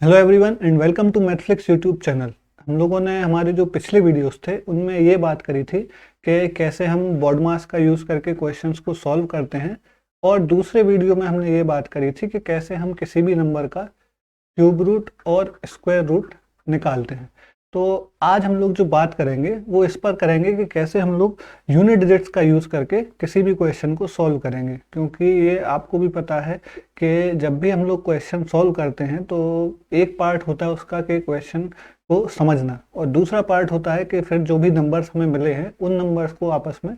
Hello everyone and welcome to Mathflix YouTube channel. हम लोगों ने हमारे जो पिछले वीडियोस थे उनमें ये बात करी थी कि कैसे हम बॉडमास का यूज़ करके क्वेश्चंस को सॉल्व करते हैं। और दूसरे वीडियो में हमने ये बात करी थी कि कैसे हम किसी भी नंबर का क्यूब रूट और स्क्वायर रूट निकालते हैं। तो आज हम लोग जो बात करेंगे वो इस पर करेंगे कि कैसे हम लोग यूनिट डिजिट्स का यूज़ करके किसी भी क्वेश्चन को सॉल्व करेंगे, क्योंकि ये आपको भी पता है कि जब भी हम लोग क्वेश्चन सॉल्व करते हैं तो एक पार्ट होता है उसका कि क्वेश्चन को समझना, और दूसरा पार्ट होता है कि फिर जो भी नंबर्स हमें मिले हैं उन नंबर्स को आपस में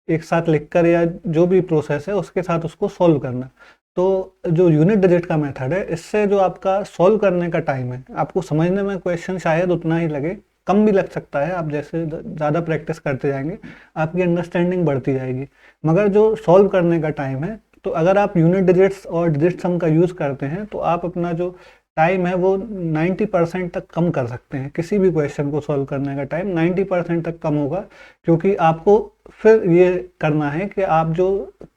एक साथ लिखकर या जो भी प्रोसेस है उसके साथ उसको सॉल्व करना। तो जो यूनिट डिजिट का मेथड है, इससे जो आपका सॉल्व करने का टाइम है, आपको समझने में क्वेश्चन शायद उतना ही लगे, कम भी लग सकता है। आप जैसे ज़्यादा प्रैक्टिस करते जाएंगे आपकी अंडरस्टैंडिंग बढ़ती जाएगी, मगर जो सॉल्व करने का टाइम है, तो अगर आप यूनिट डिजिट्स और डिजिट सम का यूज़ करते हैं तो आप अपना जो टाइम है वो 90% तक कम कर सकते हैं। किसी भी क्वेश्चन को सॉल्व करने का टाइम 90% तक कम होगा, क्योंकि आपको फिर ये करना है कि आप जो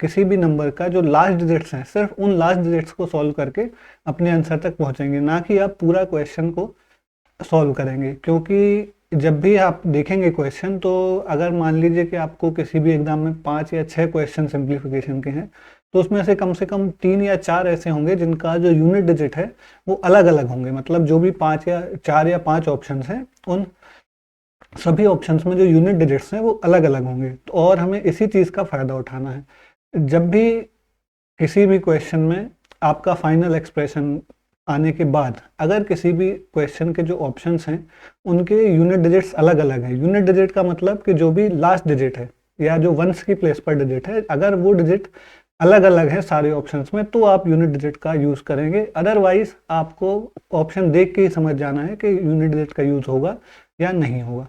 किसी भी नंबर का जो लास्ट डिजिट्स हैं सिर्फ उन लास्ट डिजिट्स को सॉल्व करके अपने आंसर तक पहुंचेंगे, ना कि आप पूरा क्वेश्चन को सॉल्व करेंगे। क्योंकि जब भी आप देखेंगे क्वेश्चन, तो अगर मान लीजिए कि आपको किसी भी एग्जाम में 5 या 6 क्वेश्चन सिंप्लीफिकेशन के हैं, तो उसमें से कम 3 या 4 ऐसे होंगे जिनका जो यूनिट डिजिट है वो अलग अलग होंगे। मतलब जो भी 5 या 4 या 5 ऑप्शंस हैं, उन सभी ऑप्शंस में जो यूनिट डिजिट्स हैं वो अलग अलग होंगे। तो और हमें इसी चीज़ का फ़ायदा उठाना है। जब भी किसी भी क्वेश्चन में आपका फाइनल एक्सप्रेशन आने के बाद अगर किसी भी क्वेश्चन के जो ऑप्शंस हैं उनके यूनिट डिजिट्स अलग अलग हैं, यूनिट डिजिट का मतलब कि जो भी लास्ट डिजिट है या जो वंस की प्लेस पर डिजिट है, अगर वो डिजिट अलग अलग है सारे ऑप्शंस में, तो आप यूनिट डिजिट का यूज़ करेंगे। अदरवाइज आपको ऑप्शन देख के ही समझ जाना है कि यूनिट डिजिट का यूज़ होगा या नहीं होगा।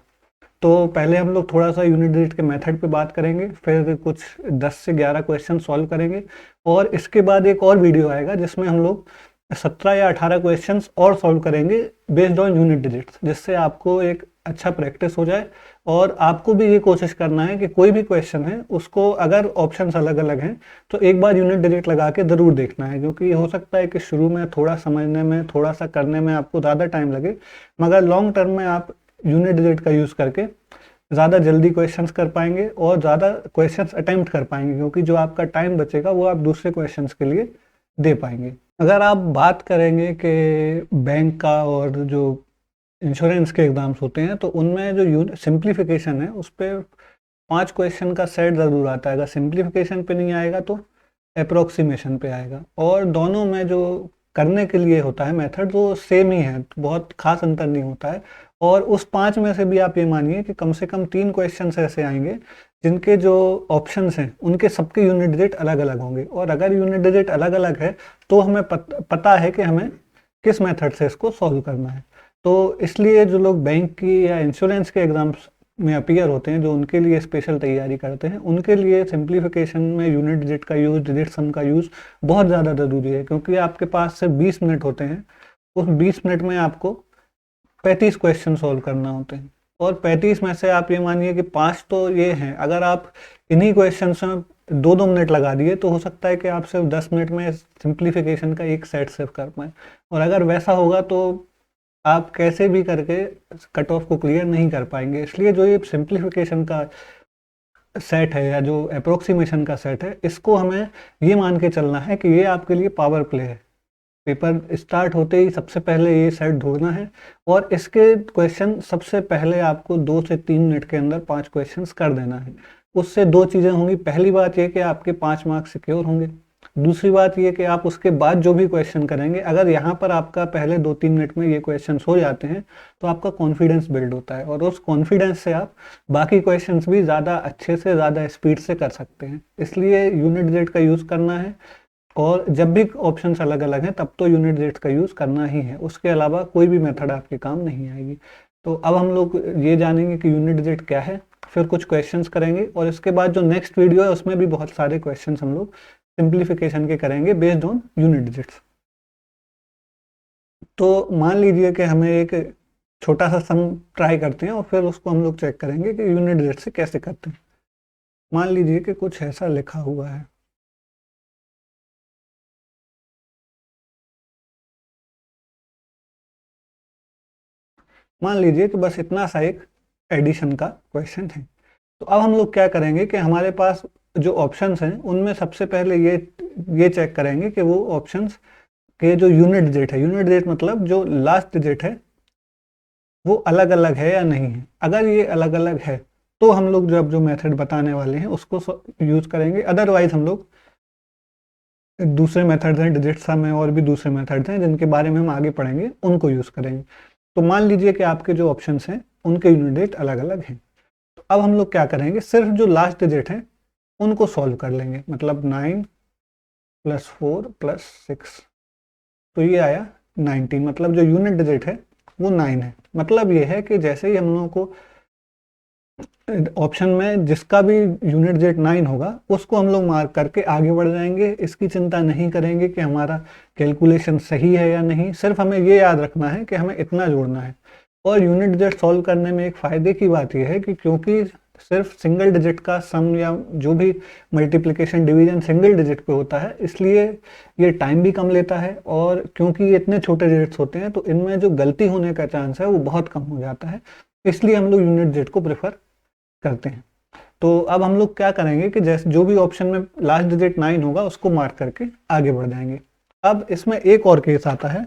तो पहले हम लोग थोड़ा सा यूनिट डिजिट के मेथड पे बात करेंगे, फिर कुछ 10 से 11 क्वेश्चन सॉल्व करेंगे, और इसके बाद एक और वीडियो आएगा जिसमें हम लोग 17 या 18 क्वेश्चंस और सॉल्व करेंगे बेस्ड ऑन यूनिट डिजिट्स, जिससे आपको एक अच्छा प्रैक्टिस हो जाए। और आपको भी ये कोशिश करना है कि कोई भी क्वेश्चन है उसको अगर ऑप्शंस अलग अलग हैं तो एक बार यूनिट डिजिट लगा के ज़रूर देखना है, क्योंकि हो सकता है कि शुरू में थोड़ा समझने में, थोड़ा सा करने में आपको ज़्यादा टाइम लगे, मगर लॉन्ग टर्म में आप यूनिट डिजिट का यूज़ करके ज़्यादा जल्दी क्वेश्चंस कर पाएंगे और ज़्यादा क्वेश्चंस अटेम्प्ट कर पाएंगे, क्योंकि जो आपका टाइम बचेगा वो आप दूसरे क्वेश्चंस के लिए दे पाएंगे। अगर आप बात करेंगे कि बैंक का और जो इंश्योरेंस के एग्ज़ाम्स होते हैं, तो उनमें जो सिंप्लीफिकेशन है उस पर 5 क्वेश्चन का सेट ज़रूर आता है। अगर सिंप्लीफिकेशन पे नहीं आएगा तो अप्रोक्सीमेशन पे आएगा, और दोनों में जो करने के लिए होता है मेथड वो सेम ही है, बहुत खास अंतर नहीं होता है। और उस 5 में से भी आप ये मानिए कि कम से कम 3 क्वेश्चन ऐसे आएंगे जिनके जो ऑप्शंस हैं उनके सबके यूनिट डिजिट अलग अलग होंगे, और अगर यूनिट डिजिट अलग अलग है तो हमें पता है कि हमें किस मेथड से इसको सॉल्व करना है। तो इसलिए जो लोग बैंक की या इंश्योरेंस के एग्जाम्स में अपीयर होते हैं, जो उनके लिए स्पेशल तैयारी करते हैं, उनके लिए सिंप्लीफिकेशन में यूनिट डिजिट का यूज़, डिजिट सम का यूज़ बहुत ज़्यादा ज़रूरी है, क्योंकि आपके पास सिर्फ 20 मिनट होते हैं। उस 20 मिनट में आपको 35 क्वेश्चन सॉल्व करना होते हैं, और 35 में से आप ये मानिए कि 5 तो ये हैं। अगर आप इन्हीं क्वेश्चन में 2-2 मिनट लगा दिए तो हो सकता है कि आप सिर्फ 10 मिनट में सिंप्लीफिकेशन का एक सेट सिर्फ कर पाएँ, और अगर वैसा होगा तो आप कैसे भी करके कट ऑफ को क्लियर नहीं कर पाएंगे। इसलिए जो ये सिंप्लीफिकेशन का सेट है या जो अप्रोक्सीमेशन का सेट है, इसको हमें ये मान के चलना है कि ये आपके लिए पावर प्ले है। पेपर स्टार्ट होते ही सबसे पहले ये सेट ढूंढना है, और इसके क्वेश्चन सबसे पहले आपको 2 से 3 मिनट के अंदर 5 क्वेश्चंस कर देना है। उससे दो चीज़ें होंगी। पहली बात ये कि आपके 5 मार्क्स सिक्योर होंगे। दूसरी बात ये कि आप उसके बाद जो भी क्वेश्चन करेंगे, अगर यहाँ पर आपका पहले 2-3 मिनट में ये क्वेश्चन हो जाते हैं तो आपका कॉन्फिडेंस बिल्ड होता है, और उस कॉन्फिडेंस से आप बाकी क्वेश्चंस भी ज़्यादा अच्छे से, ज़्यादा स्पीड से कर सकते हैं। इसलिए यूनिट डिजिट का यूज़ करना है, और जब भी ऑप्शंस अलग अलग हैं तब तो यूनिट डिजिट का यूज़ करना ही है, उसके अलावा कोई भी मेथड आपके काम नहीं आएगी। तो अब हम लोग ये जानेंगे कि यूनिट डिजिट क्या है, फिर कुछ क्वेश्चंस करेंगे, और इसके बाद जो नेक्स्ट वीडियो है उसमें भी बहुत सारे क्वेश्चंस हम लोग सिंप्लीफिकेशन के करेंगे बेस्ड ऑन यूनिट डिजिट्स। तो मान लीजिए कि हमें एक छोटा सा सम ट्राई करते हैं और फिर उसको हम लोग चेक करेंगे कि यूनिट डिजिट से कैसे करते हैं। मान लीजिए कि कुछ ऐसा लिखा हुआ है। मान लीजिए कि बस इतना सा एक एडिशन का क्वेश्चन है। तो अब हम लोग क्या करेंगे कि हमारे पास जो ऑप्शंस हैं उनमें सबसे पहले ये चेक करेंगे कि वो ऑप्शंस के जो यूनिट डिजिट है, यूनिट डिजिट मतलब जो लास्ट डिजिट है वो अलग अलग है या नहीं है। अगर ये अलग अलग है तो हम लोग जो मेथड बताने वाले हैं उसको यूज करेंगे, अदरवाइज हम लोग दूसरे मेथड्स हैं, डिजिट सम है और भी दूसरे मेथड्स हैं जिनके बारे में हम आगे पढ़ेंगे, उनको यूज करेंगे। तो मान लीजिए कि आपके जो ऑप्शंस हैं उनके यूनिट डिजिट अलग अलग हैं। तो अब हम लोग क्या करेंगे, सिर्फ जो लास्ट डिजिट है उनको सॉल्व कर लेंगे। मतलब 9 + 4 + 6, तो ये आया 19। मतलब जो यूनिट डिजिट है वो 9 है। मतलब ये है कि जैसे ही हम लोगों को ऑप्शन में जिसका भी यूनिट डिजिट 9 होगा उसको हम लोग मार्क करके आगे बढ़ जाएंगे। इसकी चिंता नहीं करेंगे कि हमारा कैलकुलेशन सही है या नहीं, सिर्फ हमें ये याद रखना है कि हमें इतना जोड़ना है। और यूनिट डिजिट सॉल्व करने में एक फ़ायदे की बात यह है कि क्योंकि सिर्फ सिंगल डिजिट का सम या जो भी मल्टीप्लिकेशन डिवीजन सिंगल डिजिट पे होता है, इसलिए ये टाइम भी कम लेता है। और क्योंकि ये इतने छोटे डिजिट्स होते हैं तो इनमें जो गलती होने का चांस है वो बहुत कम हो जाता है, इसलिए हम लोग यूनिट डिजिट को प्रेफर करते हैं। तो अब हम लोग क्या करेंगे कि जैसे जो भी ऑप्शन में लास्ट डिजिट 9 होगा उसको मार्क करके आगे बढ़ जाएंगे। अब इसमें एक और केस आता है,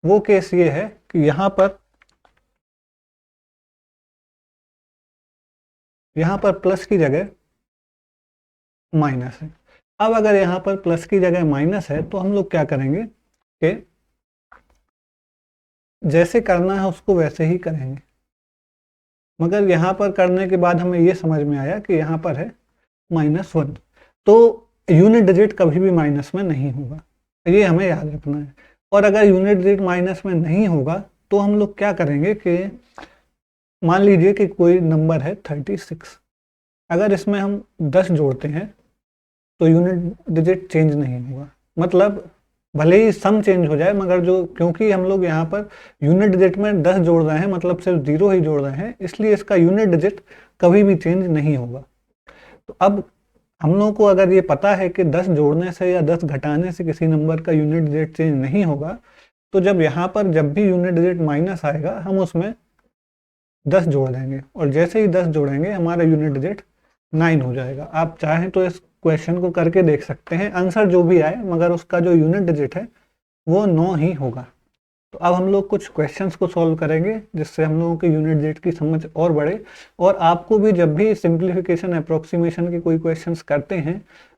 वो केस ये है कि यहाँ पर प्लस की जगह माइनस है। अब अगर यहाँ पर प्लस की जगह माइनस है तो हम लोग क्या करेंगे कि जैसे करना है उसको वैसे ही करेंगे। मगर यहाँ पर करने के बाद हमें ये समझ में आया कि यहाँ पर है -1, तो यूनिट डिजिट कभी भी माइनस में नहीं होगा, ये हमें याद रखना है। और अगर यूनिट डिजिट माइनस में नहीं होगा तो हम लोग क्या करेंगे कि मान लीजिए कि कोई नंबर है 36, अगर इसमें हम 10 जोड़ते हैं तो यूनिट डिजिट चेंज नहीं होगा। मतलब भले ही सम चेंज हो जाए मगर जो, क्योंकि हम लोग यहाँ पर यूनिट डिजिट में 10 जोड़ रहे हैं मतलब सिर्फ 0 ही जोड़ रहे हैं, इसलिए इसका यूनिट डिजिट कभी भी चेंज नहीं होगा। तो अब हम लोगों को अगर ये पता है कि 10 जोड़ने से या 10 घटाने से किसी नंबर का यूनिट डिजिट चेंज नहीं होगा, तो जब यहाँ पर जब भी यूनिट डिजिट माइनस आएगा हम उसमें 10 जोड़ देंगे और जैसे ही 10 जोड़ेंगे हमारा यूनिट डिजिट 9 हो जाएगा। आप चाहें तो इस क्वेश्चन को करके देख सकते हैं, आंसर जो भी आए मगर उसका जो यूनिट डिजिट है वो 9 ही होगा। तो अब हम लोग कुछ क्वेश्चंस को सॉल्व करेंगे जिससे हम लोगों के यूनिट डिजिट की समझ और बढ़े। और आपको भी जब भी सिंप्लीफिकेशन अप्रोक्सीमेशन के कोई क्वेश्चंस करते हैं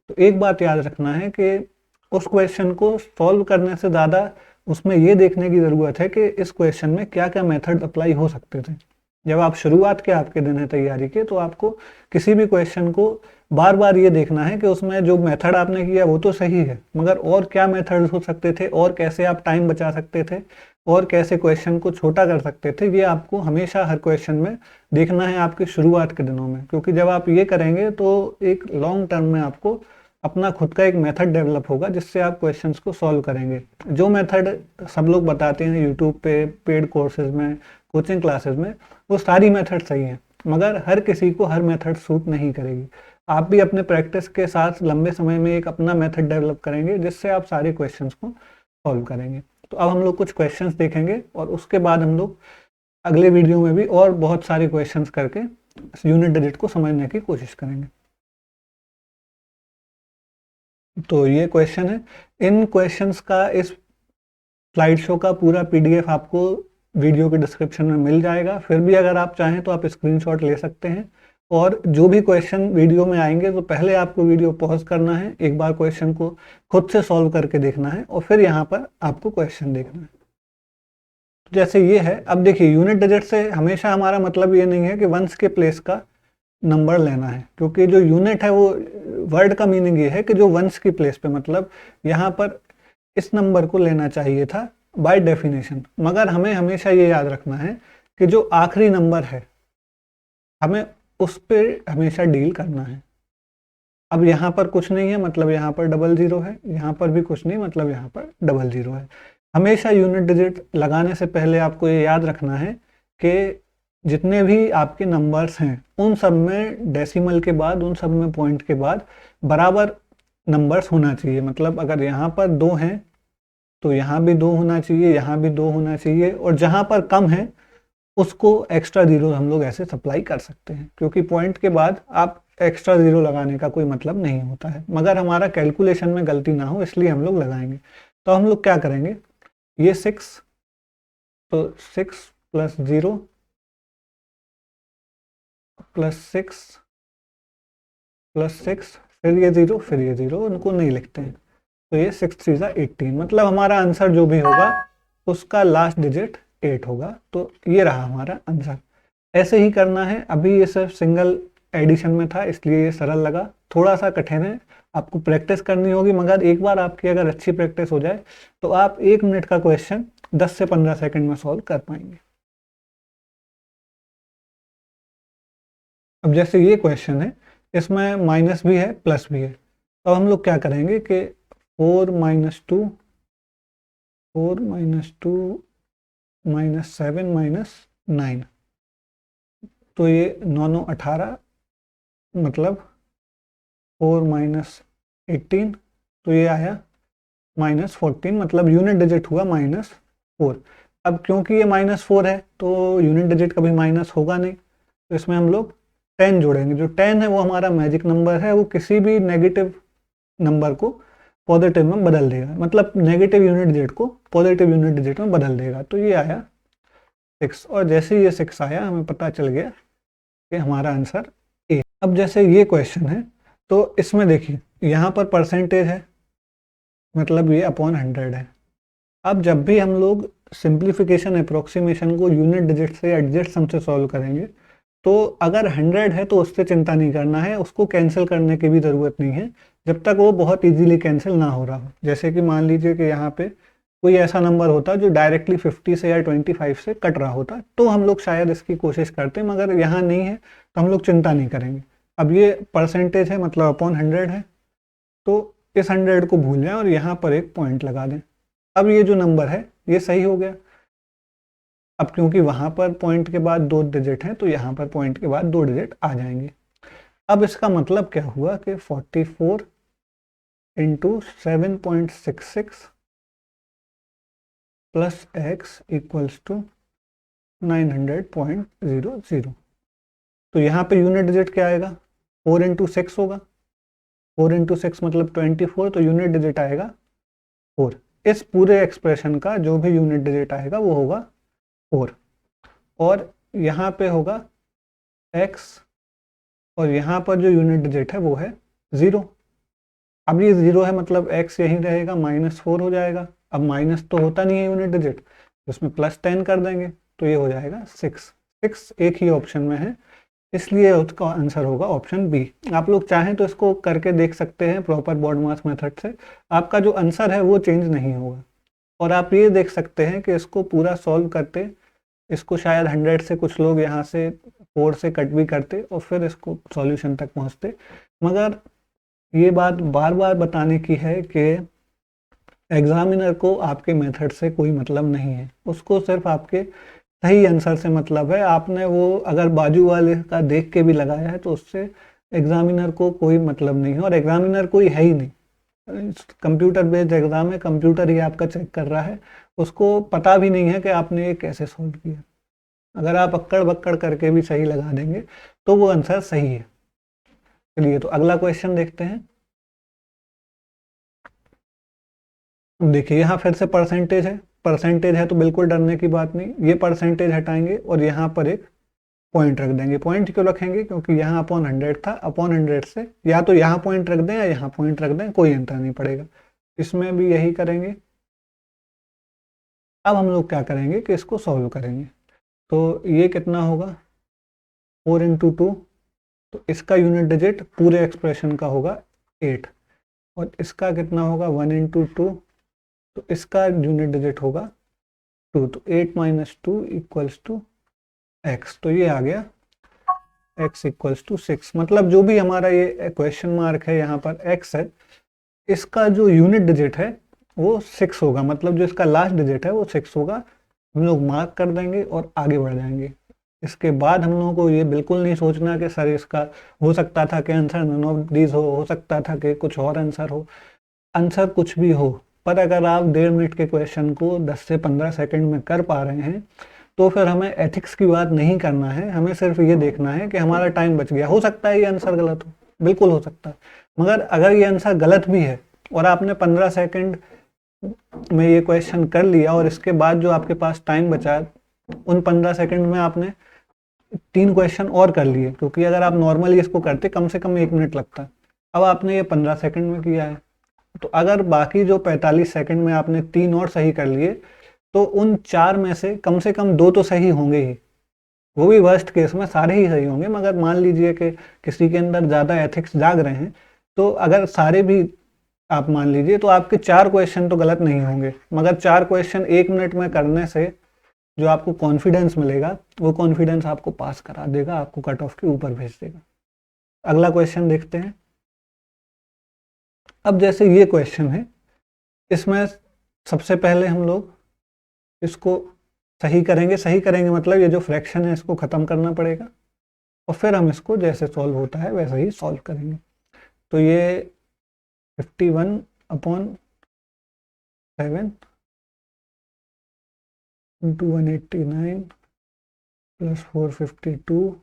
तो एक बात याद रखना है कि उस क्वेश्चन को सॉल्व करने से ज़्यादा उसमें ये देखने की ज़रूरत है कि इस क्वेश्चन में क्या क्या मेथड अप्लाई हो सकते थे। जब आप शुरुआत के आपके दिन है तैयारी के, तो आपको किसी भी क्वेश्चन को बार बार ये देखना है कि उसमें जो मेथड आपने किया वो तो सही है, मगर और क्या मेथड हो सकते थे और कैसे आप टाइम बचा सकते थे और कैसे क्वेश्चन को छोटा कर सकते थे, ये आपको हमेशा हर क्वेश्चन में देखना है आपके शुरुआत के दिनों में। क्योंकि जब आप ये करेंगे तो एक लॉन्ग टर्म में आपको अपना खुद का एक मेथड डेवलप होगा जिससे आप क्वेश्चंस को सॉल्व करेंगे। जो मेथड सब लोग बताते हैं यूट्यूब पे, पेड कोर्सेज में, कोचिंग क्लासेस में, वो सारी मेथड सही हैं, मगर हर किसी को हर मेथड सूट नहीं करेगी। आप भी अपने प्रैक्टिस के साथ लंबे समय में एक अपना मेथड डेवलप करेंगे जिससे आप सारे क्वेश्चंस को सॉल्व करेंगे। तो अब हम लोग कुछ क्वेश्चंस देखेंगे और उसके बाद हम लोग अगले वीडियो में भी और बहुत सारे क्वेश्चंस करके यूनिट डिजिट को समझने की कोशिश करेंगे। तो ये क्वेश्चन है, इन क्वेश्चंस का इस स्लाइड शो का पूरा PDF आपको वीडियो के डिस्क्रिप्शन में मिल जाएगा। फिर भी अगर आप चाहें तो आप स्क्रीनशॉट ले सकते हैं और जो भी क्वेश्चन वीडियो में आएंगे तो पहले आपको वीडियो पॉज करना है, एक बार क्वेश्चन को खुद से सॉल्व करके देखना है और फिर यहाँ पर आपको क्वेश्चन देखना है। तो जैसे ये है, अब देखिए यूनिट डिजिट से हमेशा हमारा मतलब ये नहीं है कि वंस के प्लेस का नंबर लेना है, क्योंकि जो यूनिट है वो वर्ड का मीनिंग ये है कि जो वंस की प्लेस पे, मतलब यहाँ पर इस नंबर को लेना चाहिए था बाय डेफिनेशन। मगर हमें हमेशा ये याद रखना है कि जो आखिरी नंबर है हमें उस पर हमेशा डील करना है। अब यहाँ पर कुछ नहीं है मतलब यहाँ पर 00 है, यहाँ पर भी कुछ नहीं मतलब यहाँ पर 00 है। हमेशा यूनिट डिजिट लगाने से पहले आपको ये याद रखना है कि जितने भी आपके नंबर्स हैं उन सब में डेसिमल के बाद, उन सब में पॉइंट के बाद बराबर नंबर्स होना चाहिए। मतलब अगर यहाँ पर 2 हैं तो यहाँ भी 2 होना चाहिए, यहाँ भी 2 होना चाहिए, और जहाँ पर कम है उसको एक्स्ट्रा ज़ीरो हम लोग ऐसे सप्लाई कर सकते हैं, क्योंकि पॉइंट के बाद आप एक्स्ट्रा ज़ीरो लगाने का कोई मतलब नहीं होता है, मगर हमारा कैलकुलेशन में गलती ना हो इसलिए हम लोग लगाएंगे। तो हम लोग क्या करेंगे, ये 6, तो 6 प्लस 0 प्लस 6 प्लस 6, फिर ये 0, फिर ये 0, उनको नहीं लिखते हैं। तो ये 6 3 18, मतलब हमारा आंसर जो भी होगा उसका लास्ट डिजिट 8 होगा। तो ये रहा हमारा आंसर। ऐसे ही करना है। अभी ये सिर्फ सिंगल एडिशन में था इसलिए ये सरल लगा, थोड़ा सा कठिन है, आपको प्रैक्टिस करनी होगी, मगर एक बार आपकी अगर अच्छी प्रैक्टिस हो जाए तो आप 1 मिनट का क्वेश्चन 10 से 15 सेकंड में सॉल्व कर पाएंगे। अब जैसे ये क्वेश्चन है, इसमें माइनस भी है प्लस भी है, तो हम लोग क्या करेंगे कि 4 - 2 -7 -9, तो ये 9 9 18, मतलब 4 - 18, तो ये आया -14, मतलब यूनिट डिजिट हुआ -4। अब क्योंकि ये -4 है तो यूनिट डिजिट कभी माइनस होगा नहीं, तो इसमें हम लोग 10 जोड़ेंगे। जो 10 है वो हमारा मैजिक नंबर है, वो किसी भी नेगेटिव नंबर को पॉजिटिव में बदल देगा, मतलब नेगेटिव यूनिट डिजिट को पॉजिटिव यूनिट डिजिट में बदल देगा। तो ये आया 6, और जैसे ही ये 6 आया हमें पता चल गया कि हमारा आंसर ए। अब जैसे ये क्वेश्चन है तो इसमें देखिए यहाँ पर परसेंटेज है, मतलब ये अपॉन 100 है। अब जब भी हम लोग सिंप्लीफिकेशन अप्रोक्सीमेशन को यूनिट डिजिट से या डिजिट सम से सॉल्व करेंगे, तो अगर 100 है तो उससे चिंता नहीं करना है, उसको कैंसिल करने की भी ज़रूरत नहीं है जब तक वो बहुत इजीली कैंसिल ना हो रहा हो। जैसे कि मान लीजिए कि यहाँ पे कोई ऐसा नंबर होता जो डायरेक्टली 50 से या 25 से कट रहा होता, तो हम लोग शायद इसकी कोशिश करते, मगर यहाँ नहीं है तो हम लोग चिंता नहीं करेंगे। अब ये परसेंटेज है, मतलब अपॉन 100 है, तो इस 100 को भूल जाएं और यहाँ पर एक पॉइंट लगा दें। अब ये जो नंबर है ये सही हो गया। अब क्योंकि वहाँ पर पॉइंट के बाद 2 डिजिट हैं तो यहाँ पर पॉइंट के बाद 2 डिजिट आ जाएंगे। अब इसका मतलब क्या हुआ कि 44 × 7.66 प्लस x इक्वल्स टू 900.00। तो यहाँ पे यूनिट डिजिट क्या आएगा, 4 × 6 होगा, 4 × 6 मतलब 24, तो यूनिट डिजिट आएगा 4। इस पूरे एक्सप्रेशन का जो भी यूनिट डिजिट आएगा वो होगा 4, और यहाँ पे होगा x, और यहाँ पर जो यूनिट डिजिट है वो है 0। अब ये 0 है मतलब x यहीं रहेगा, -4 हो जाएगा। अब माइनस तो होता नहीं है यूनिट डिजिट, तो इसमें +10 कर देंगे तो ये हो जाएगा 6। 6 एक ही ऑप्शन में है, इसलिए उसका आंसर होगा ऑप्शन बी। आप लोग चाहें तो इसको करके देख सकते हैं प्रॉपर BODMAS मेथड से, आपका जो आंसर है वो चेंज नहीं होगा। और आप ये देख सकते हैं कि इसको पूरा सॉल्व करते, इसको शायद 100 से कुछ लोग यहाँ से 4 से कट भी करते और फिर इसको सॉल्यूशन तक पहुँचते, मगर ये बात बार बार बताने की है कि एग्जामिनर को आपके मेथड से कोई मतलब नहीं है, उसको सिर्फ आपके सही आंसर से मतलब है। आपने वो अगर बाजू वाले का देख के भी लगाया है तो उससे एग्जामिनर को कोई मतलब नहीं है, और एग्जामिनर कोई है ही नहीं। कंप्यूटर बेस्ड एग्जाम है, कंप्यूटर ही आपका चेक कर रहा है, उसको पता भी नहीं है कि आपने ये कैसे सॉल्व किया। अगर आप अक्कड़ बक्कड़ करके भी सही लगा देंगे तो वो आंसर सही है। चलिए तो अगला क्वेश्चन देखते हैं। देखिए यहाँ फिर से परसेंटेज है, परसेंटेज है तो बिल्कुल डरने की बात नहीं। ये परसेंटेज हटाएंगे और यहाँ पर एक पॉइंट रख देंगे। पॉइंट क्यों रखेंगे, क्योंकि यहाँ अपॉन 100 था, अपॉन 100 से या तो यहाँ पॉइंट रख दें या यहाँ पॉइंट रख दें, कोई अंतर नहीं पड़ेगा। इसमें भी यही करेंगे। अब हम लोग क्या करेंगे कि इसको सॉल्व करेंगे। तो ये कितना होगा, 4 × 2, तो इसका यूनिट डिजिट पूरे एक्सप्रेशन का होगा 8, और इसका कितना होगा 1 × 2, तो इसका यूनिट डिजिट होगा 2, तो 8 - 2 = x। तो ये आ गया x = 6, मतलब जो भी हमारा ये क्वेश्चन मार्क है यहाँ पर x है, इसका जो यूनिट डिजिट है वो 6 होगा, मतलब जो इसका लास्ट डिजिट है वो 6 होगा। हम लोग मार्क कर देंगे और आगे बढ़ जाएंगे। इसके बाद हम लोगों को ये बिल्कुल नहीं सोचना कि सर इसका हो सकता था कि आंसर नन ऑफ दीज हो सकता था कि कुछ और आंसर हो। आंसर कुछ भी हो, पर अगर आप 1.5 मिनट के क्वेश्चन को 10 से 15 सेकंड में कर पा रहे हैं तो फिर हमें एथिक्स की बात नहीं करना है, हमें सिर्फ ये देखना है कि हमारा टाइम बच गया। हो सकता है ये आंसर गलत हो, बिल्कुल हो सकता है, मगर अगर ये आंसर गलत भी है और आपने 15 सेकंड में ये क्वेश्चन कर लिया और इसके बाद जो आपके पास टाइम बचा उन 15 सेकंड में आपने 3 क्वेश्चन और कर लिए, क्योंकि अगर आप नॉर्मली इसको करते कम से कम 1 मिनट लगता है, अब आपने ये 15 सेकंड में किया है, तो अगर बाकी जो 45 सेकंड में आपने 3 और सही कर लिए तो उन 4 में से कम 2 तो सही होंगे ही, वो भी वर्स्ट केस में सारे ही सही होंगे। मगर मान लीजिए कि किसी के अंदर ज़्यादा एथिक्स जाग रहे हैं, तो अगर सारे भी आप मान लीजिए तो आपके 4 क्वेश्चन तो गलत नहीं होंगे, मगर 4 क्वेश्चन 1 मिनट में करने से जो आपको कॉन्फिडेंस मिलेगा वो कॉन्फिडेंस आपको पास करा देगा, आपको कट ऑफ के ऊपर भेज देगा। अगला क्वेश्चन देखते हैं। अब जैसे ये क्वेश्चन है, इसमें सबसे पहले हम लोग इसको सही करेंगे। सही करेंगे मतलब ये जो फ्रैक्शन है इसको ख़त्म करना पड़ेगा और फिर हम इसको जैसे सॉल्व होता है वैसे ही सॉल्व करेंगे। तो ये 51/7 इंटू 189 प्लस 452।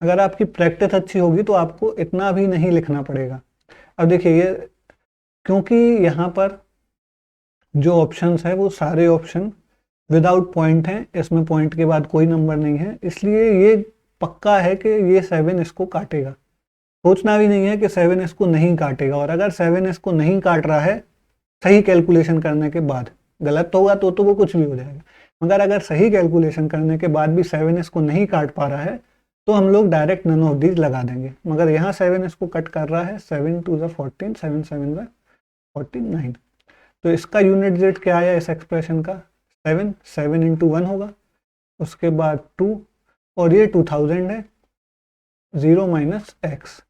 अगर आपकी प्रैक्टिस अच्छी होगी तो आपको इतना भी नहीं लिखना पड़ेगा। अब देखिए ये, क्योंकि यहाँ पर जो ऑप्शंस है वो सारे ऑप्शन विदाउट पॉइंट हैं, इसमें पॉइंट के बाद कोई नंबर नहीं है, इसलिए ये पक्का है कि ये 7 इसको काटेगा। सोचना भी नहीं है कि 7 इसको नहीं काटेगा, और अगर 7 इसको नहीं काट रहा है सही कैलकुलेशन करने के बाद, गलत होगा तो वो कुछ भी हो जाएगा, मगर अगर सही कैलकुलेशन करने के बाद भी 7 इसको नहीं काट पा रहा है तो हम लोग डायरेक्ट नन ऑफ दीज लगा देंगे। मगर यहाँ 7 इसको कट कर रहा है, 7 2 ज़ा 14, 7 7 ज़ा 49। तो इसका यूनिट डिजिट क्या आया इस एक्सप्रेशन का? 7, 7 इंटू 1 होगा, उसके बाद 2, और ये 2000 है, 0 माइनस एक्स,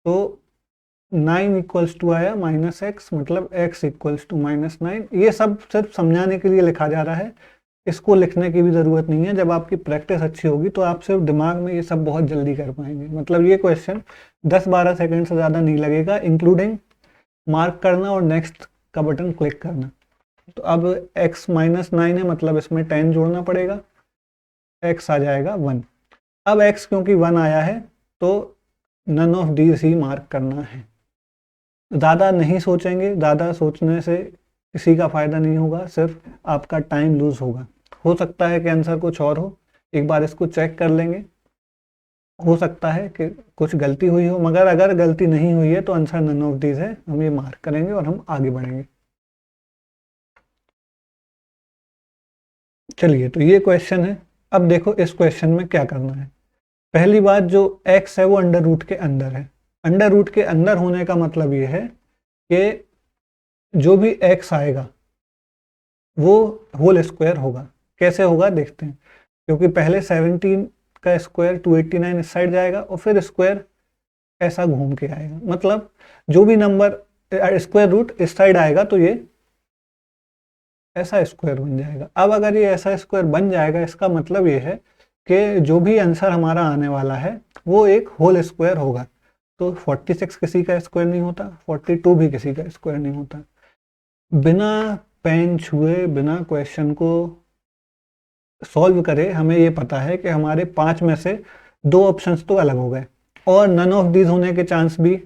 तो 9 इक्वल्स टू आया माइनस एक्स, मतलब x इक्वल्स टू -9। ये सब सिर्फ समझाने के लिए लिखा जा रहा है, इसको लिखने की भी ज़रूरत नहीं है। जब आपकी प्रैक्टिस अच्छी होगी तो आप सिर्फ दिमाग में ये सब बहुत जल्दी कर पाएंगे। मतलब ये क्वेश्चन 10-12 सेकंड से ज़्यादा नहीं लगेगा, इंक्लूडिंग मार्क करना और नेक्स्ट का बटन क्लिक करना। तो अब x -9 है, मतलब इसमें 10 जोड़ना पड़ेगा, x आ जाएगा 1। अब x क्योंकि 1 आया है तो नन ऑफ दीज ही मार्क करना है। ज़्यादा नहीं सोचेंगे, ज़्यादा सोचने से किसी का फ़ायदा नहीं होगा, सिर्फ आपका टाइम लूज़ होगा। हो सकता है कि आंसर कुछ और हो, एक बार इसको चेक कर लेंगे, हो सकता है कि कुछ गलती हुई हो, मगर अगर गलती नहीं हुई है तो आंसर नन ऑफ दीज है, हम ये मार्क करेंगे और हम आगे बढ़ेंगे। चलिए, तो ये क्वेश्चन है। अब देखो इस क्वेश्चन में क्या करना है। पहली बात, जो x है वो अंडर रूट के अंदर है। अंडर रूट के अंदर होने का मतलब ये है कि जो भी x आएगा वो होल स्क्वायर होगा। कैसे होगा देखते हैं, क्योंकि पहले 17 का स्क्वायर 289 इस साइड जाएगा और फिर स्क्वायर ऐसा घूम के आएगा, मतलब जो भी नंबर स्क्वायर रूट इस साइड आएगा तो ये ऐसा स्क्वायर बन जाएगा। अब अगर ये ऐसा स्क्वायर बन जाएगा, इसका मतलब ये है कि जो भी आंसर हमारा आने वाला है वो एक होल स्क्वायर होगा। तो 46 किसी का स्क्वायर नहीं होता, 42 भी किसी का स्क्वायर नहीं होता। बिना पेन छुए, बिना क्वेश्चन को सॉल्व करे, हमें ये पता है कि हमारे 5 में से 2 ऑप्शंस तो अलग हो गए, और नन ऑफ दीज होने के चांस भी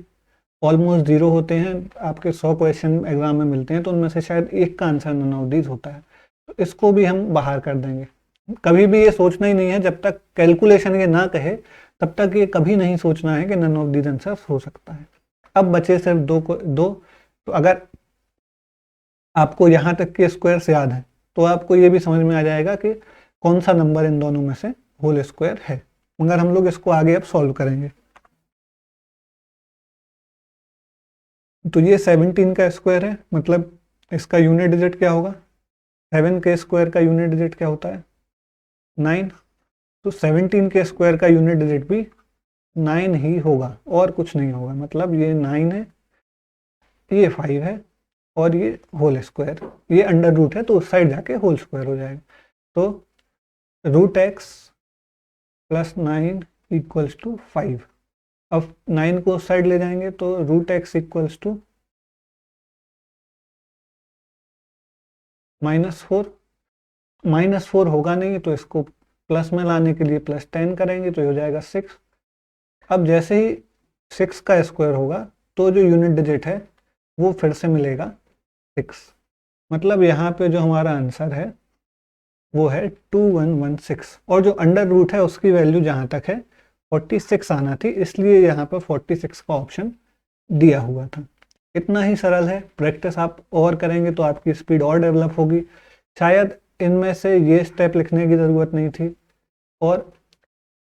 ऑलमोस्ट 0 होते हैं। आपके 100 क्वेश्चन एग्जाम में मिलते हैं तो उनमें से शायद एक का आंसर नन ऑफ दीज होता है, तो इसको भी हम बाहर कर देंगे। कभी भी ये सोचना ही नहीं है, जब तक कैलकुलेशन ये ना कहे तब तक ये कभी नहीं सोचना है कि नन ऑफ दीज आंसर हो सकता है। अब बचे सिर्फ दो। तो अगर आपको यहाँ तक के स्क्वायर्स याद है तो आपको ये भी समझ में आ जाएगा कि कौन सा नंबर इन दोनों में से होल स्क्वायर है। मगर हम लोग इसको आगे अब सॉल्व करेंगे। तो ये 17 का स्क्वायर है, मतलब इसका यूनिट डिजिट क्या होगा? 7 के स्क्वायर का यूनिट डिजिट क्या होता है? 9। तो 17 के स्क्वायर का यूनिट डिजिट भी 9 ही होगा और कुछ नहीं होगा। मतलब ये 9 है, ये 5 है और ये होल स्क्वायर, ये अंडर रूट है तो उस साइड जाके होल स्क्वायर हो जाएगा। तो root X plus 9 equals to 5। अब 9 को उस साइड ले जाएंगे तो रूट एक्स इक्वल्स टू -4 होगा नहीं तो इसको प्लस में लाने के लिए +10 करेंगे तो ये हो जाएगा 6। अब जैसे ही 6 का स्क्वायर होगा तो जो यूनिट डिजिट है वो फिर से मिलेगा 6। मतलब यहाँ पे जो हमारा आंसर है वो है 2116 और जो अंडर रूट है उसकी वैल्यू जहाँ तक है 46 आना थी, इसलिए यहाँ पर 46 का ऑप्शन दिया हुआ था। इतना ही सरल है। प्रैक्टिस आप और करेंगे तो आपकी स्पीड और डेवलप होगी। शायद इनमें से ये स्टेप लिखने की ज़रूरत नहीं थी और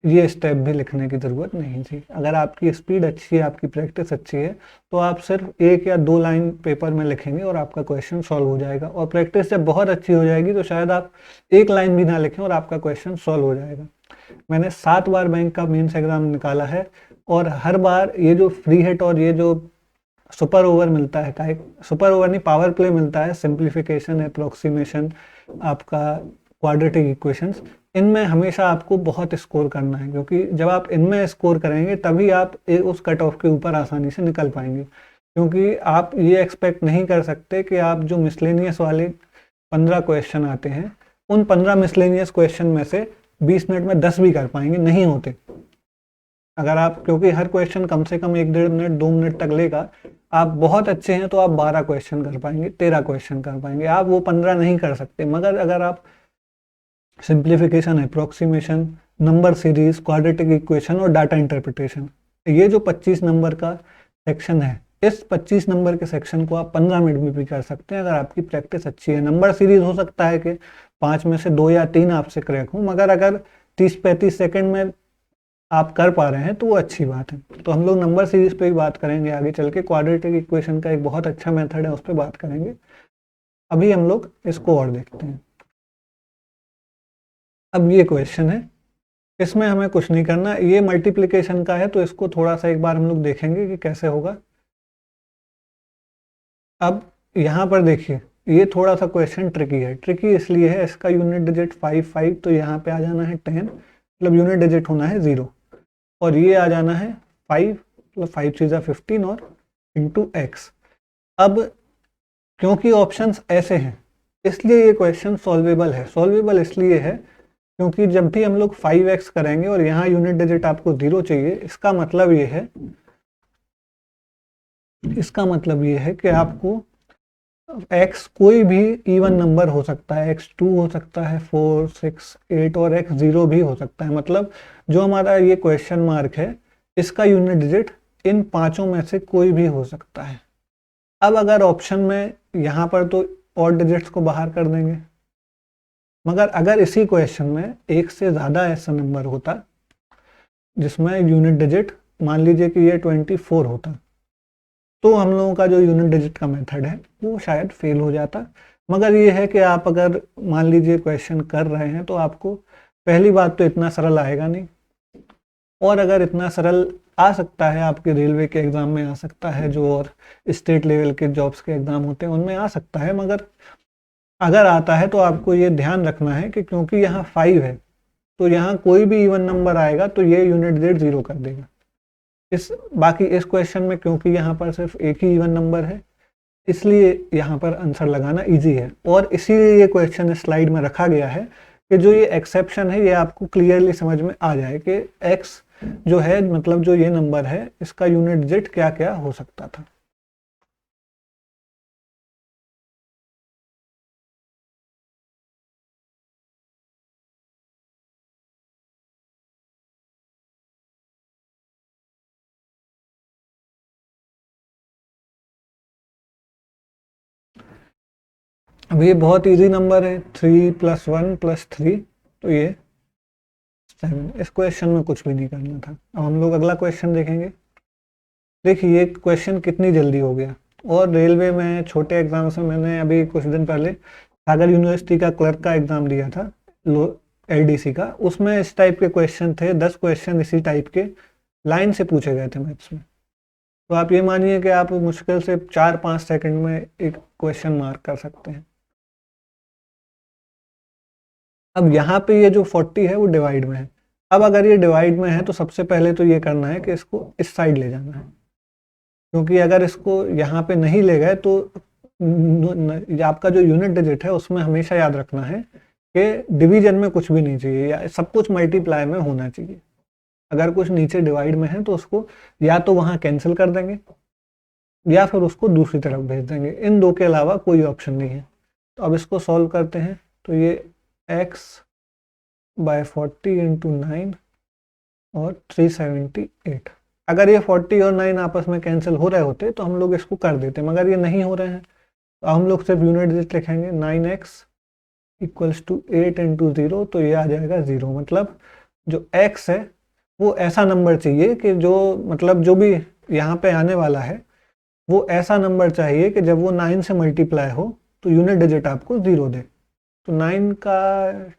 ये स्टेप भी लिखने की ज़रूरत नहीं थी। अगर आपकी स्पीड अच्छी है, आपकी प्रैक्टिस अच्छी है, तो आप सिर्फ 1 या 2 लाइन पेपर में लिखेंगे और आपका क्वेश्चन सॉल्व हो जाएगा। और प्रैक्टिस जब बहुत अच्छी हो जाएगी तो शायद आप 1 लाइन भी ना लिखें और आपका क्वेश्चन सॉल्व हो जाएगा। मैंने 7 बार बैंक का मेंस एग्जाम निकाला है और हर बार ये जो फ्री हिट और ये जो सुपर ओवर मिलता है, का एक सुपर ओवर नहीं, पावर प्ले मिलता है, सिंप्लीफिकेशन, अप्रोक्सीमेशन, आपका क्वाड्रेटिक इक्वेशंस, इनमें हमेशा आपको बहुत स्कोर करना है, क्योंकि जब आप इनमें स्कोर करेंगे तभी आप उस कट ऑफ के ऊपर आसानी से निकल पाएंगे। क्योंकि आप ये एक्सपेक्ट नहीं कर सकते कि आप जो मिसलेनियस वाले 15 क्वेश्चन आते हैं उन 15 मिसलेनियस क्वेश्चन में से 20 मिनट में 10 भी कर पाएंगे, नहीं होते। अगर आप, क्योंकि हर क्वेश्चन कम से कम 1 डेढ़ मिनट 2 मिनट तक लेगा, आप बहुत अच्छे हैं तो आप 12 क्वेश्चन कर पाएंगे, 13 क्वेश्चन कर पाएंगे, आप वो 15 नहीं कर सकते। मगर अगर आप simplification, approximation, number series, quadratic equation और डाटा इंटरप्रिटेशन, ये जो 25 नंबर का सेक्शन है, इस 25 नंबर के सेक्शन को आप 15 मिनट में भी कर सकते हैं अगर आपकी प्रैक्टिस अच्छी है। नंबर सीरीज हो सकता है कि 5 में से 2 या 3 आपसे क्रैक हो, मगर अगर 30-35 सेकंड में आप कर पा रहे हैं तो वो अच्छी बात है। तो हम लोग नंबर सीरीज पे ही बात करेंगे आगे चल के। क्वाड्रेटिक इक्वेशन का एक बहुत अच्छा मेथड है, उस पर बात करेंगे। अभी हम लोग इसको और देखते हैं। अब ये क्वेश्चन है, इसमें हमें कुछ नहीं करना, ये मल्टीप्लिकेशन का है तो इसको थोड़ा सा एक बार हम लोग देखेंगे कि कैसे होगा। अब यहाँ पर देखिए, ये थोड़ा सा क्वेश्चन ट्रिकी है। ट्रिकी इसलिए है, इसका यूनिट डिजिट 5 तो यहाँ पे आ जाना है 10, मतलब यूनिट डिजिट होना है 0, और ये आ जाना है 5, मतलब 5 चीज़ा 15 और इंटू एक्स। अब क्योंकि ऑप्शंस ऐसे हैं इसलिए ये क्वेश्चन सॉल्वेबल है। सॉल्वेबल इसलिए है क्योंकि जब भी हम लोग 5x करेंगे और यहाँ यूनिट डिजिट आपको 0 चाहिए, इसका मतलब ये है कि आपको x कोई भी इवन नंबर हो सकता है, x2 हो सकता है, 4, 6, 8 और x0 भी हो सकता है। मतलब जो हमारा ये क्वेश्चन मार्क है, इसका यूनिट डिजिट इन पांचों में से कोई भी हो सकता है। अब अगर ऑप्शन में यहाँ पर तो और डिजिट्स को बाहर कर देंगे, मगर अगर इसी क्वेश्चन में एक से ज़्यादा ऐसा नंबर होता जिसमें यूनिट डिजिट, मान लीजिए कि ये 24 होता, तो हम लोगों का जो यूनिट डिजिट का मेथड है वो शायद फेल हो जाता। मगर ये है कि आप अगर मान लीजिए क्वेश्चन कर रहे हैं तो आपको पहली बात तो इतना सरल आएगा नहीं, और अगर इतना सरल आ सकता है आपके रेलवे के एग्ज़ाम में आ सकता है, जो और स्टेट लेवल के जॉब्स के एग्ज़ाम होते हैं उनमें आ सकता है, मगर अगर आता है तो आपको ये ध्यान रखना है कि क्योंकि यहाँ 5 है तो यहाँ कोई भी इवन नंबर आएगा तो ये यूनिट डिजिट 0 कर देगा। बाकी इस क्वेश्चन में क्योंकि यहाँ पर सिर्फ एक ही इवन नंबर है इसलिए यहाँ पर आंसर लगाना इजी है, और इसीलिए ये क्वेश्चन इस स्लाइड में रखा गया है कि जो ये एक्सेप्शन है ये आपको क्लियरली समझ में आ जाए कि x जो है, मतलब जो ये नंबर है, इसका यूनिट डिजिट क्या क्या हो सकता था। अब ये बहुत इजी नंबर है, 3 + 1 + 3, तो ये 7। इस क्वेश्चन में कुछ भी नहीं करना था। अब हम लोग अगला क्वेश्चन देखेंगे। देखिए ये क्वेश्चन कितनी जल्दी हो गया, और रेलवे में छोटे एग्जाम्स में मैंने अभी कुछ दिन पहले सागर यूनिवर्सिटी का क्लर्क का एग्जाम दिया था, LDC का, उसमें इस टाइप के क्वेश्चन थे, 10 क्वेश्चन इसी टाइप के लाइन से पूछे गए थे मैथ्स में। तो आप ये मानिए कि आप मुश्किल से 4-5 सेकंड में एक क्वेश्चन मार्क कर सकते हैं। अब यहाँ पे ये जो 40 है वो डिवाइड में है। अब अगर ये डिवाइड में है तो सबसे पहले तो ये करना है कि इसको इस साइड ले जाना है, क्योंकि अगर इसको यहाँ पे नहीं ले गए तो ये आपका जो यूनिट डिजिट है उसमें हमेशा याद रखना है कि डिवीजन में कुछ भी नहीं चाहिए, या सब कुछ मल्टीप्लाई में होना चाहिए। अगर कुछ नीचे डिवाइड में है तो उसको या तो वहाँ कैंसिल कर देंगे या फिर उसको दूसरी तरफ भेज देंगे, इन दो के अलावा कोई ऑप्शन नहीं है। तो अब इसको सॉल्व करते हैं। तो ये x बाय 40 इंटू 9 और 378। अगर ये 40 और 9 आपस में कैंसिल हो रहे होते तो हम लोग इसको कर देते, मगर ये नहीं हो रहे हैं तो हम लोग सिर्फ यूनिट डिजिट लिखेंगे। 9x इक्वल्स टू 8 इंटू 0, तो ये आ जाएगा 0। मतलब जो x है वो ऐसा नंबर चाहिए कि जो मतलब जो भी यहाँ पे आने वाला है वो ऐसा नंबर चाहिए कि जब वो 9 से मल्टीप्लाई हो तो यूनिट डिजिट आपको 0 दे। तो 9 का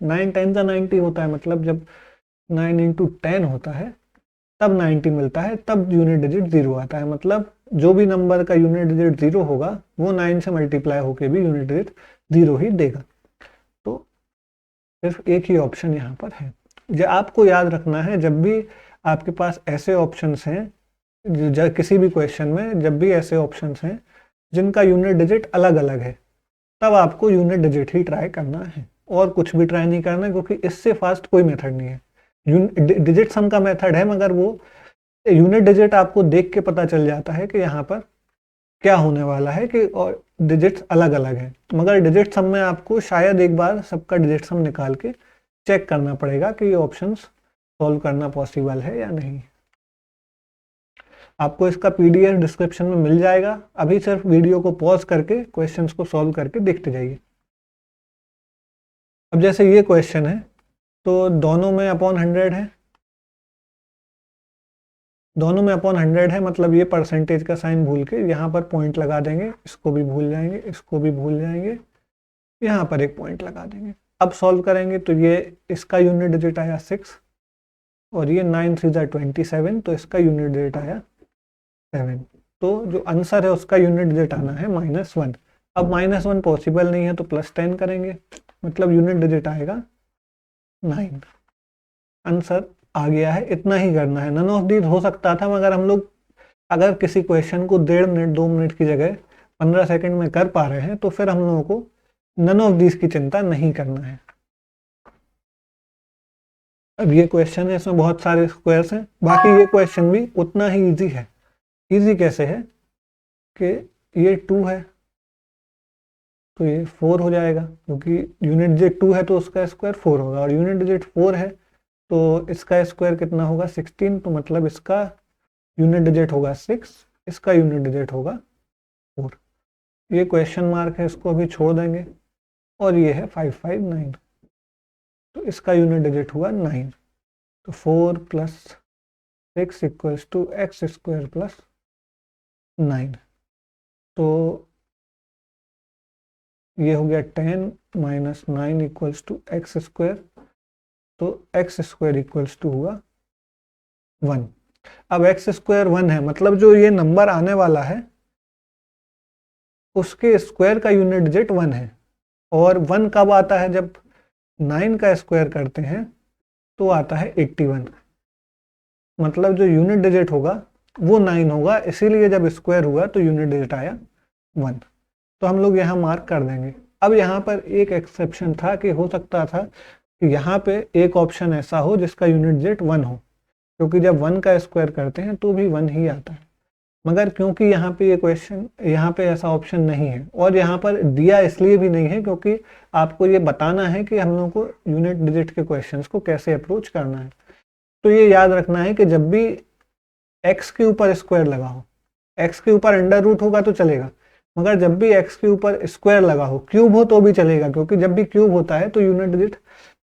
9 10 का 90 होता है, मतलब जब 9 इंटू 10 होता है तब 90 मिलता है, तब यूनिट डिजिट 0 आता है। मतलब जो भी नंबर का यूनिट डिजिट 0 होगा वो 9 से मल्टीप्लाई होके भी यूनिट डिजिट 0 ही देगा। तो सिर्फ एक ही ऑप्शन यहाँ पर है। जो आपको याद रखना है, जब भी आपके पास ऐसे ऑप्शंस हैं, किसी भी क्वेश्चन में जब भी ऐसे ऑप्शंस हैं जिनका यूनिट डिजिट अलग अलग है, तब आपको यूनिट डिजिट ही ट्राई करना है और कुछ भी ट्राई नहीं करना है, क्योंकि इससे फास्ट कोई मेथड नहीं है। डिजिट सम का मेथड है, मगर वो यूनिट डिजिट आपको देख के पता चल जाता है कि यहाँ पर क्या होने वाला है, कि और डिजिट्स अलग अलग है। मगर डिजिट सम में आपको शायद एक बार सबका डिजिट सम निकाल के चेक करना पड़ेगा कि ये ऑप्शंस सॉल्व करना पॉसिबल है या नहीं। आपको इसका पीडीएफ डिस्क्रिप्शन में मिल जाएगा। अभी सिर्फ वीडियो को पॉज करके क्वेश्चंस को सॉल्व करके देखते जाइए। अब जैसे ये क्वेश्चन है तो दोनों में अपॉन 100 है, दोनों में अपॉन 100 है, मतलब ये परसेंटेज का साइन भूल के यहाँ पर पॉइंट लगा देंगे, इसको भी भूल जाएंगे, इसको भी भूल जाएंगे, यहाँ पर एक पॉइंट लगा देंगे। अब सॉल्व करेंगे तो ये इसका यूनिट डिजिट आया 6 और ये 9 3 जा 27, तो इसका यूनिट डिजिट आया 7। तो जो आंसर है उसका यूनिट डिजिट आना है -1। अब -1 पॉसिबल नहीं है तो +10 करेंगे, मतलब यूनिट डिजिट आएगा 9। आंसर आ गया है, इतना ही करना है। नन ऑफ दीज हो सकता था, मगर हम लोग अगर किसी क्वेश्चन को 1.5 मिनट 2 मिनट की जगह 15 सेकंड में कर पा रहे हैं तो फिर हम लोगों को नन ऑफ दीज की चिंता नहीं करना है। अब ये क्वेश्चन है, इसमें बहुत सारे स्क्वायर्स हैं, बाकी ये क्वेश्चन भी उतना ही इजी है। इजी कैसे है कि ये 2 है तो ये 4 हो जाएगा, क्योंकि यूनिट डिजिट 2 है तो उसका स्क्वायर 4 होगा, और यूनिट डिजिट 4 है तो इसका स्क्वायर कितना होगा 16, तो मतलब इसका यूनिट डिजिट होगा 6, इसका यूनिट डिजिट होगा 4। ये क्वेश्चन मार्क है, इसको अभी छोड़ देंगे। और ये है 559, तो इसका यूनिट डिजिट हुआ 9। तो 4 + 6 इक्वल्स टू x स्क्वायर + 9। तो ये हो गया 10 - 9 इक्वल्स टू x स्क्वायर, तो x स्क्वायर इक्वल्स टू हुआ 1। अब x स्क्वायर 1 है, मतलब जो ये नंबर आने वाला है उसके स्क्वायर का यूनिट डिजिट 1 है। और 1 कब आता है, जब 9 का स्क्वायर करते हैं तो आता है 81। मतलब जो यूनिट डिजिट होगा वो 9 होगा, इसीलिए जब स्क्वायर हुआ तो यूनिट डिजिट आया 1। तो हम लोग यहाँ मार्क कर देंगे। अब यहाँ पर एक एक्सेप्शन था कि हो सकता था कि यहाँ पे एक ऑप्शन ऐसा हो जिसका यूनिट डिजिट 1 हो, क्योंकि जब 1 का स्क्वायर करते हैं तो भी 1 ही आता है। मगर क्योंकि यहाँ पे ये क्वेश्चन, यहाँ पे ऐसा ऑप्शन नहीं है, और यहाँ पर दिया इसलिए भी नहीं है क्योंकि आपको ये बताना है कि हम लोग को यूनिट डिजिट के क्वेश्चंस को कैसे अप्रोच करना है। तो ये याद रखना है कि जब भी x के ऊपर स्क्वायर लगा हो, x के ऊपर अंडर रूट होगा तो चलेगा, मगर जब भी x के ऊपर स्क्वायर लगा हो, क्यूब हो तो भी चलेगा, क्योंकि जब भी क्यूब होता है तो यूनिट डिजिट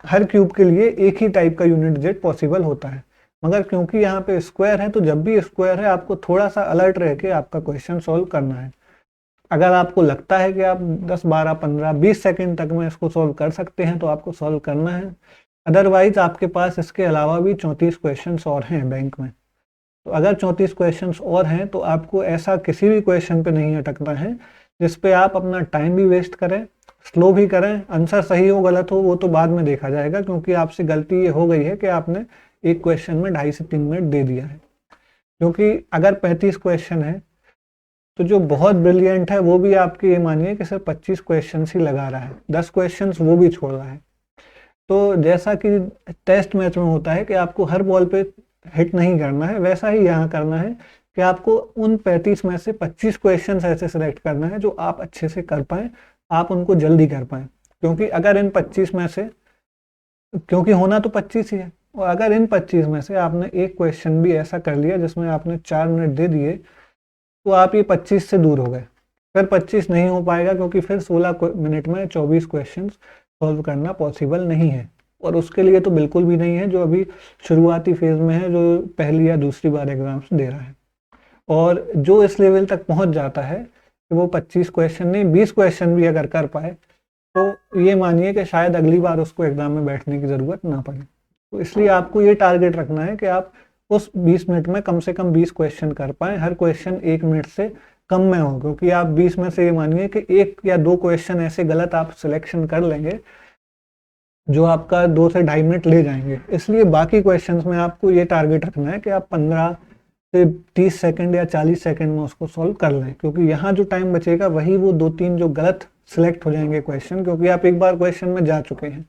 हर क्यूब के लिए एक ही टाइप का यूनिट डिजिट पॉसिबल होता है। मगर क्योंकि यहाँ पे स्क्वायर है तो जब भी स्क्वायर है आपको थोड़ा सा अलर्ट रह के आपका क्वेश्चन सॉल्व करना है। अगर आपको लगता है कि आप 10 12 15 20 सेकंड तक में इसको सॉल्व कर सकते हैं तो आपको सॉल्व करना है। अदरवाइज आपके पास इसके अलावा भी 34 क्वेश्चंस और हैं बैंक में। तो अगर 34 क्वेश्चंस और हैं तो आपको ऐसा किसी भी क्वेश्चन पे नहीं अटकना है जिस पे आप अपना टाइम भी वेस्ट करें, स्लो भी करें। आंसर सही हो गलत हो वो तो बाद में देखा जाएगा, क्योंकि आपसे गलती ये हो गई है कि आपने एक क्वेश्चन में 2.5 से 3 मिनट दे दिया है। क्योंकि अगर 35 क्वेश्चन है तो जो बहुत ब्रिलियंट है वो भी आपके ये मानिए कि सिर्फ 25 क्वेश्चन ही लगा रहा है, 10 क्वेश्चन वो भी छोड़ रहा है। तो जैसा कि टेस्ट मैच में होता है कि आपको हर बॉल पे हिट नहीं करना है, वैसा ही यहाँ करना है कि आपको उन 35 में से 25 क्वेश्चन ऐसे सिलेक्ट करना है जो आप अच्छे से कर पाएँ, आप उनको जल्दी कर पाएँ। क्योंकि अगर इन 25 में से, क्योंकि होना तो 25 ही है, और अगर इन 25 में से आपने एक क्वेश्चन भी ऐसा कर लिया जिसमें आपने 4 मिनट दे दिए, तो आप ये 25 से दूर हो गए। फिर 25 नहीं हो पाएगा, क्योंकि फिर 16 मिनट में 24 क्वेश्चन सॉल्व करना पॉसिबल नहीं है। और उसके लिए तो बिल्कुल भी नहीं है जो अभी शुरुआती फेज में है, जो पहली या दूसरी बार एग्जाम्स दे रहा है। और जो इस लेवल तक पहुंच जाता है कि वो 25 क्वेश्चन नहीं 20 क्वेश्चन भी अगर कर पाए, तो ये मानिए कि शायद अगली बार उसको एग्जाम में बैठने की ज़रूरत ना पड़े। तो इसलिए आपको ये टारगेट रखना है कि आप उस 20 मिनट में कम से कम 20 क्वेश्चन कर पाएँ, हर क्वेश्चन 1 मिनट से कम में हो। क्योंकि आप 20 में से ये मानिए कि 1 या 2 क्वेश्चन ऐसे गलत आप सिलेक्शन कर लेंगे जो आपका 2 से 2.5 मिनट ले जाएंगे। इसलिए बाकी क्वेश्चंस में आपको ये टारगेट रखना है कि आप 15 से 30 सेकंड या 40 सेकंड में उसको सॉल्व कर लें, क्योंकि यहाँ जो टाइम बचेगा वही वो 2-3 जो गलत सिलेक्ट हो जाएंगे क्वेश्चन, क्योंकि आप एक बार क्वेश्चन में जा चुके हैं।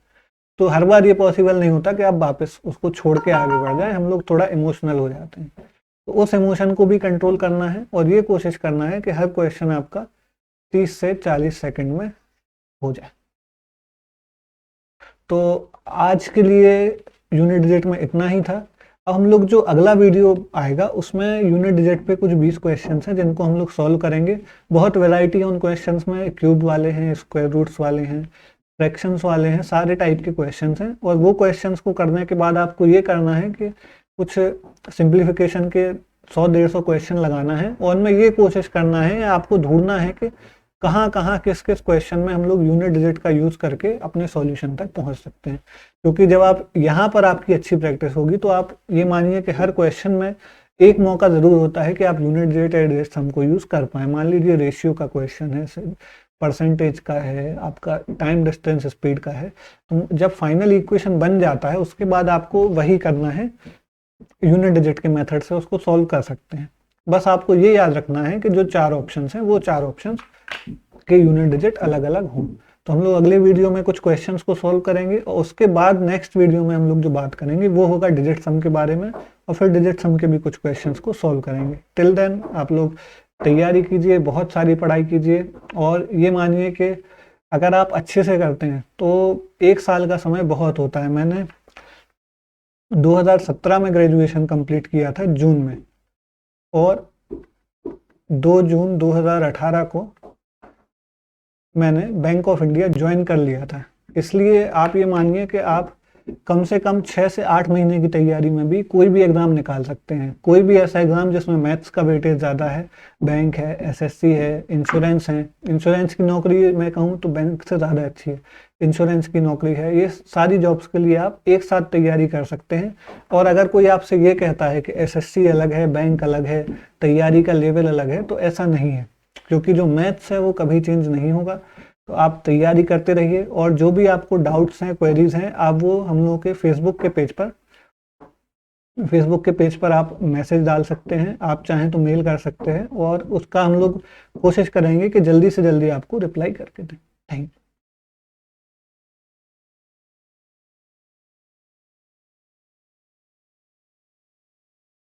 तो हर बार ये पॉसिबल नहीं होता कि आप वापस उसको छोड़ के आगे बढ़ जाएं, हम लोग थोड़ा इमोशनल हो जाते हैं। तो उस इमोशन को भी कंट्रोल करना है और ये कोशिश करना है कि हर क्वेश्चन आपका 30 से 40 सेकंड में हो जाए। तो आज के लिए यूनिट डिजिट में इतना ही था। अब हम लोग जो अगला वीडियो आएगा उसमें यूनिट डिजिट पे कुछ 20 क्वेश्चंस हैं जिनको हम लोग सॉल्व करेंगे। बहुत वैरायटी है उन क्वेश्चंस में, क्यूब वाले हैं, स्क्वायर रूट्स वाले हैं, फ्रैक्शंस वाले हैं, सारे टाइप के क्वेश्चंस हैं। और वो क्वेश्चंस को करने के बाद आपको ये करना है कि कुछ सिंप्लीफिकेशन के 100-150 क्वेश्चन लगाना है और उनमें ये कोशिश करना है, आपको ढूंढना है कि कहाँ कहाँ किस किस क्वेश्चन में हम लोग यूनिट डिजिट का यूज़ करके अपने सॉल्यूशन तक पहुँच सकते हैं। क्योंकि जब आप यहाँ पर आपकी अच्छी प्रैक्टिस होगी तो आप ये मानिए कि हर क्वेश्चन में एक मौका ज़रूर होता है कि आप यूनिट डिजिट या डिजिट सम को यूज़ कर पाएँ। मान लीजिए रेशियो का क्वेश्चन है, परसेंटेज का है, आपका टाइम डिस्टेंस स्पीड का है, तो जब फाइनल इक्वेशन बन जाता है उसके बाद आपको वही करना है, यूनिट डिजिट के मेथड से उसको सॉल्व कर सकते हैं। बस आपको ये याद रखना है कि जो 4 ऑप्शंस हैं वो 4 ऑप्शंस के यूनिट डिजिट अलग अलग हों। तो हम लोग अगले वीडियो में कुछ क्वेश्चंस को सॉल्व करेंगे और उसके बाद नेक्स्ट वीडियो में हम लोग जो बात करेंगे वो होगा डिजिट सम के बारे में, और फिर डिजिट सम के भी कुछ क्वेश्चंस को सॉल्व करेंगे। टिल देन आप लोग तैयारी कीजिए, बहुत सारी पढ़ाई कीजिए, और ये मानिए कि अगर आप अच्छे से करते हैं तो 1 साल का समय बहुत होता है। मैंने 2017 में ग्रेजुएशन कंप्लीट किया था जून में, और 2 जून 2018 को मैंने बैंक ऑफ इंडिया ज्वाइन कर लिया था। इसलिए आप ये मानिए कि आप कम से कम 6 से 8 महीने की तैयारी में भी कोई भी एग्ज़ाम निकाल सकते हैं। कोई भी ऐसा एग्ज़ाम जिसमें मैथ्स का वेटेज ज़्यादा है, बैंक है, एसएससी है, इंश्योरेंस है। इंश्योरेंस की नौकरी मैं कहूँ तो बैंक से ज़्यादा अच्छी है, इंश्योरेंस की नौकरी है। ये सारी जॉब्स के लिए आप एक साथ तैयारी कर सकते हैं। और अगर कोई आपसे ये कहता है कि एसएससी अलग है, बैंक अलग है, तैयारी का लेवल अलग है, तो ऐसा नहीं है, क्योंकि जो मैथ्स है वो कभी चेंज नहीं होगा। तो आप तैयारी करते रहिए, और जो भी आपको डाउट्स हैं, क्वेरीज हैं, आप वो हम लोगों के फेसबुक के पेज पर आप मैसेज डाल सकते हैं, आप चाहें तो मेल कर सकते हैं, और उसका हम लोग कोशिश करेंगे कि जल्दी से जल्दी आपको रिप्लाई करके दें। Thank you.